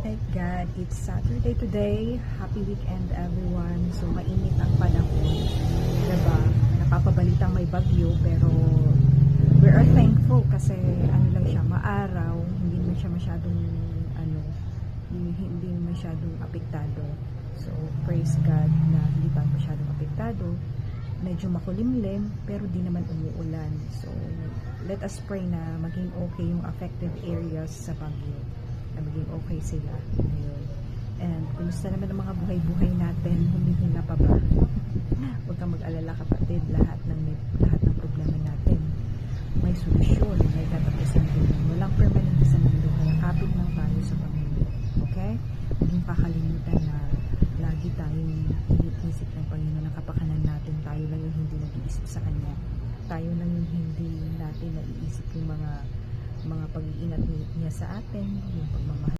Thank God, it's Saturday today. Happy weekend everyone. So mainit ang panahon. Diba? Napapabalitang may bagyo pero we are thankful kasi ano lang siya, maaraw, hindi naman siya masyadong hindi masyadong apektado. So praise God na hindi pa masyadong apektado. Medyo makulimlim pero di naman umuulan. So let us pray na maging okay yung affected areas sa bagyo, na maging okay sila ngayon. And kumusta naman ang mga buhay-buhay natin, humihinga pa ba? Huwag kang mag-alala kapatid, lahat ng problema natin may solusyon, may katapusan din. Walang permanente sa mundo, kaya kapit lang tayo sa Panginoon. Okay? Huwag mong kakalimutan na lagi tayong iniisip ng Panginoon, ang kapakanan natin, tayo lang yung hindi nag-iisip sa Kanya. Tayo lang yung hindi natin naiisip yung mga pag-iingat niya sa atin, yung pagmamahal